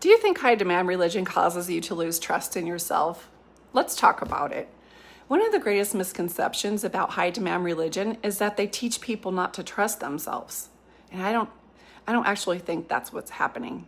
Do you think high demand religion causes you to lose trust in yourself? Let's talk about it. One of the greatest misconceptions about high demand religion is that they teach people not to trust themselves. And I don't actually think that's what's happening.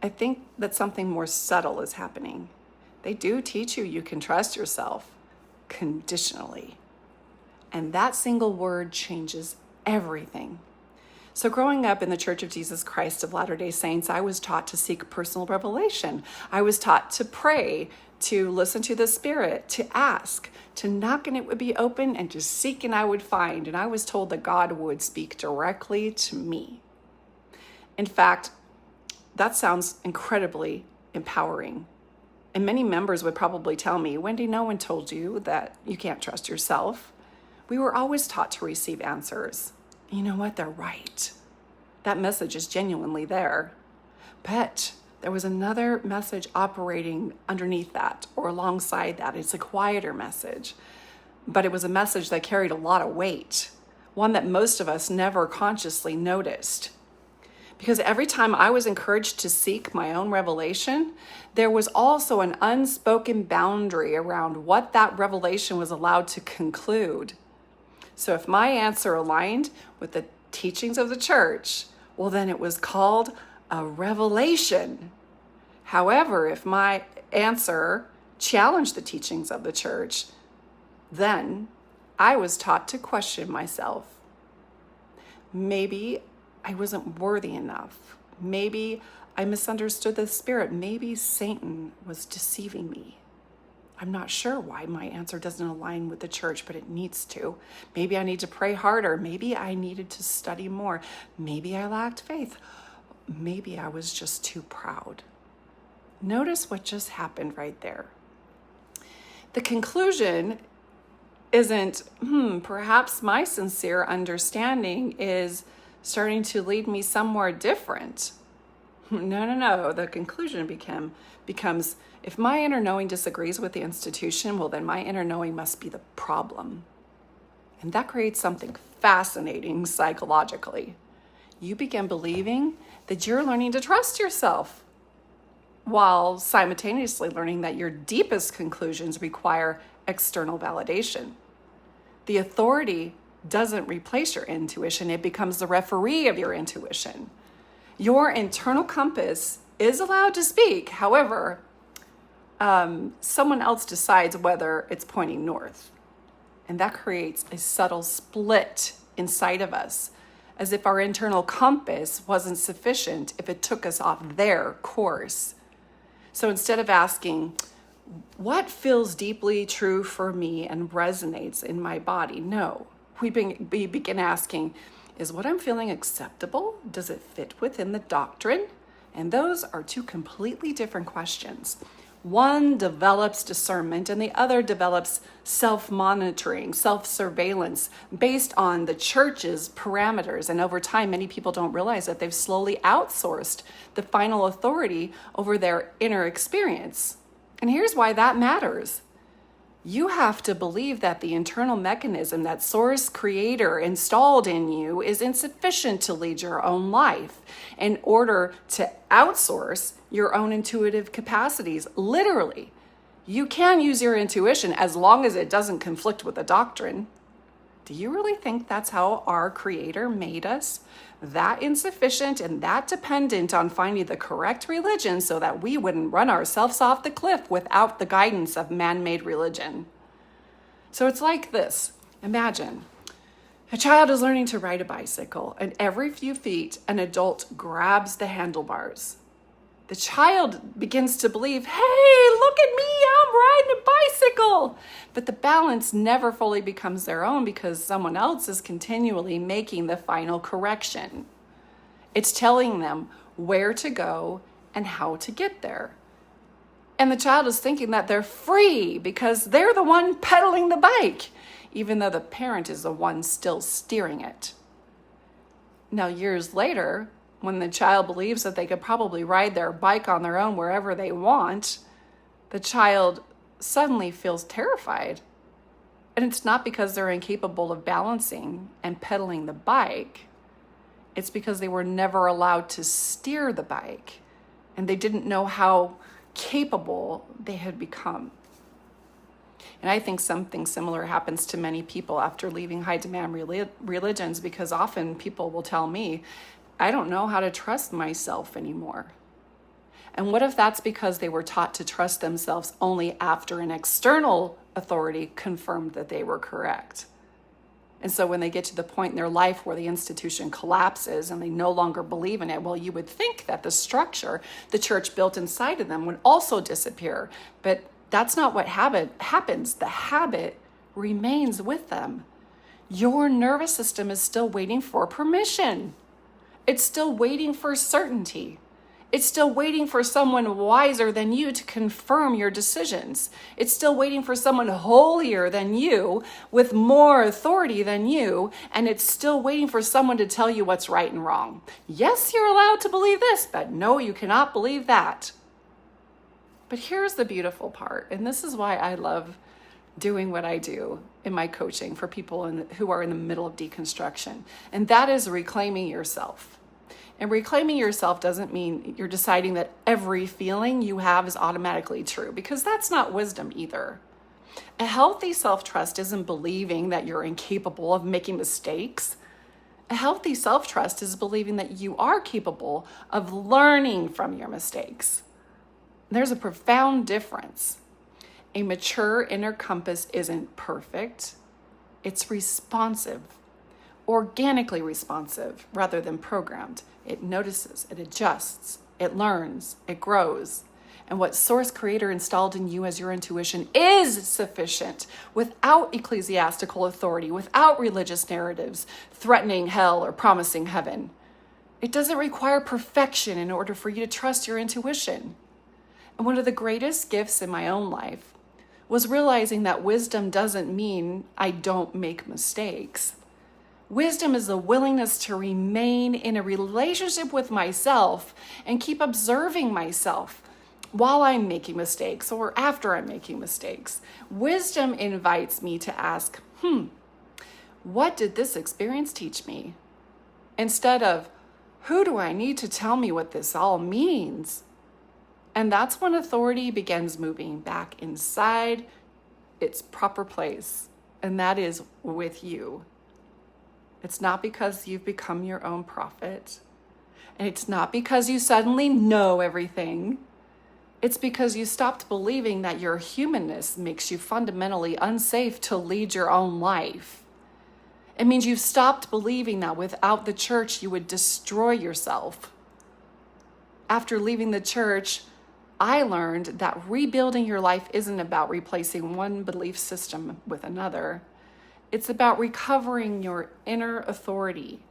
I think that something more subtle is happening. They do teach you can trust yourself conditionally. And that single word changes everything. So growing up in the Church of Jesus Christ of Latter-day Saints, I was taught to seek personal revelation. I was taught to pray, to listen to the Spirit, to ask, to knock and it would be open, and to seek and I would find. And I was told that God would speak directly to me. In fact, that sounds incredibly empowering. And many members would probably tell me, Wendi, no one told you that you can't trust yourself. We were always taught to receive answers. You know what? They're right. That message is genuinely there. But there was another message operating underneath that or alongside that. It's a quieter message, but it was a message that carried a lot of weight, one that most of us never consciously noticed. Because every time I was encouraged to seek my own revelation, there was also an unspoken boundary around what that revelation was allowed to conclude. So if my answer aligned with the teachings of the church, well, then it was called a revelation. However, if my answer challenged the teachings of the church, then I was taught to question myself. Maybe I wasn't worthy enough. Maybe I misunderstood the Spirit. Maybe Satan was deceiving me. I'm not sure why my answer doesn't align with the church, but it needs to. Maybe I need to pray harder. Maybe I needed to study more. Maybe I lacked faith. Maybe I was just too proud. Notice what just happened right there. The conclusion isn't, perhaps my sincere understanding is starting to lead me somewhere different. No. The conclusion becomes, if my inner knowing disagrees with the institution, well, then my inner knowing must be the problem. And that creates something fascinating psychologically. You begin believing that you're learning to trust yourself, while simultaneously learning that your deepest conclusions require external validation. The authority doesn't replace your intuition, it becomes the referee of your intuition. Your internal compass is allowed to speak. However, someone else decides whether it's pointing north. And that creates a subtle split inside of us, as if our internal compass wasn't sufficient if it took us off their course. So instead of asking, what feels deeply true for me and resonates in my body? No, we begin asking, is what I'm feeling acceptable? Does it fit within the doctrine? And those are two completely different questions. One develops discernment and the other develops self-monitoring, self-surveillance based on the church's parameters. And over time, many people don't realize that they've slowly outsourced the final authority over their inner experience. And here's why that matters. You have to believe that the internal mechanism that Source Creator installed in you is insufficient to lead your own life in order to outsource your own intuitive capacities. Literally, you can use your intuition as long as it doesn't conflict with the doctrine. Do you really think that's how our Creator made us? That insufficient and that dependent on finding the correct religion so that we wouldn't run ourselves off the cliff without the guidance of man-made religion. So it's like this. Imagine a child is learning to ride a bicycle, and every few feet, an adult grabs the handlebars. The child begins to believe, hey, look at me, I'm riding a bicycle. But the balance never fully becomes their own because someone else is continually making the final correction. It's telling them where to go and how to get there. And the child is thinking that they're free because they're the one pedaling the bike, even though the parent is the one still steering it. Now, years later, when the child believes that they could probably ride their bike on their own wherever they want, the child suddenly feels terrified. And it's not because they're incapable of balancing and pedaling the bike. It's because they were never allowed to steer the bike. and they didn't know how capable they had become. And I think something similar happens to many people after leaving high demand religions, because often people will tell me, I don't know how to trust myself anymore. And what if that's because they were taught to trust themselves only after an external authority confirmed that they were correct? And so when they get to the point in their life where the institution collapses and they no longer believe in it, well, you would think that the structure the church built inside of them would also disappear. But that's not what happens. The habit remains with them. Your nervous system is still waiting for permission. It's still waiting for certainty. It's still waiting for someone wiser than you to confirm your decisions. It's still waiting for someone holier than you, with more authority than you, and it's still waiting for someone to tell you what's right and wrong. Yes, you're allowed to believe this, but no, you cannot believe that. But here's the beautiful part, and this is why I love doing what I do in my coaching for people who are in the middle of deconstruction, and that is reclaiming yourself. And reclaiming yourself doesn't mean you're deciding that every feeling you have is automatically true, because that's not wisdom either. A healthy self-trust isn't believing that you're incapable of making mistakes. A healthy self-trust is believing that you are capable of learning from your mistakes. There's a profound difference. A mature inner compass isn't perfect. It's responsive, organically responsive rather than programmed. It notices, it adjusts, it learns, it grows. And what Source Creator installed in you as your intuition is sufficient, without ecclesiastical authority, without religious narratives threatening hell or promising heaven. It doesn't require perfection in order for you to trust your intuition. And one of the greatest gifts in my own life was realizing that wisdom doesn't mean I don't make mistakes. Wisdom is the willingness to remain in a relationship with myself and keep observing myself while I'm making mistakes or after I'm making mistakes. Wisdom invites me to ask, what did this experience teach me? Instead of, who do I need to tell me what this all means? And that's when authority begins moving back inside its proper place, and that is with you. It's not because you've become your own prophet, and it's not because you suddenly know everything. It's because you stopped believing that your humanness makes you fundamentally unsafe to lead your own life. It means you've stopped believing that without the church you would destroy yourself. After leaving the church, I learned that rebuilding your life isn't about replacing one belief system with another. It's about recovering your inner authority,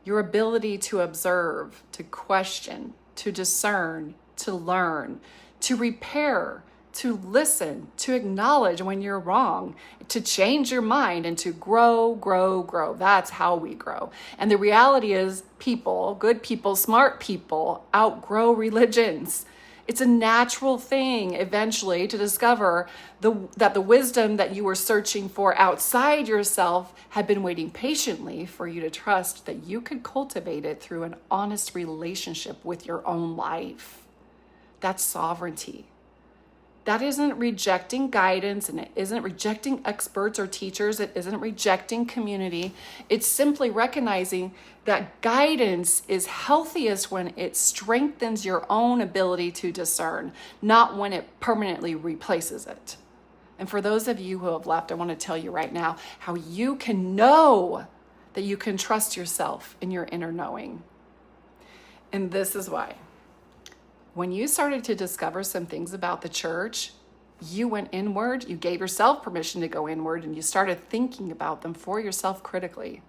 your ability to observe, to question, to discern, to learn, to repair, to listen, to acknowledge when you're wrong, to change your mind, and to grow, grow, grow. That's how we grow. And the reality is people, good people, smart people, outgrow religions. It's a natural thing eventually to discover that the wisdom that you were searching for outside yourself had been waiting patiently for you to trust that you could cultivate it through an honest relationship with your own life. That's sovereignty. That isn't rejecting guidance, and it isn't rejecting experts or teachers. It isn't rejecting community. It's simply recognizing that guidance is healthiest when it strengthens your own ability to discern, not when it permanently replaces it. And for those of you who have left, I want to tell you right now how you can know that you can trust yourself in your inner knowing. And this is why. When you started to discover some things about the church, you went inward, you gave yourself permission to go inward, and you started thinking about them for yourself critically.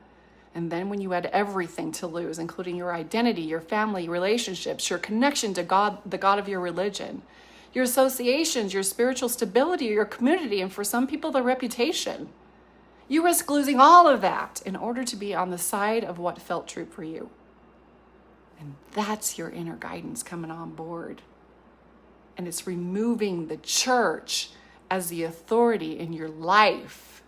And then when you had everything to lose, including your identity, your family, relationships, your connection to God, the God of your religion, your associations, your spiritual stability, your community, and for some people, their reputation, you risk losing all of that in order to be on the side of what felt true for you. And that's your inner guidance coming on board. And it's removing the church as the authority in your life.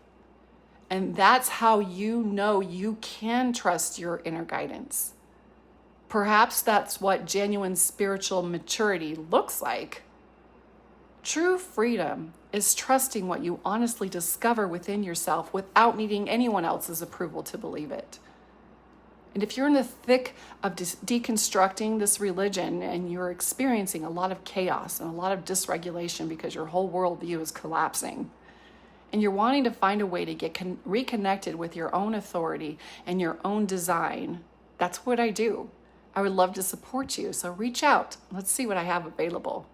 And that's how you know you can trust your inner guidance. Perhaps that's what genuine spiritual maturity looks like. True freedom is trusting what you honestly discover within yourself without needing anyone else's approval to believe it. And if you're in the thick of deconstructing this religion and you're experiencing a lot of chaos and a lot of dysregulation because your whole worldview is collapsing, and you're wanting to find a way to get reconnected with your own authority and your own design, that's what I do. I would love to support you. So reach out. Let's see what I have available.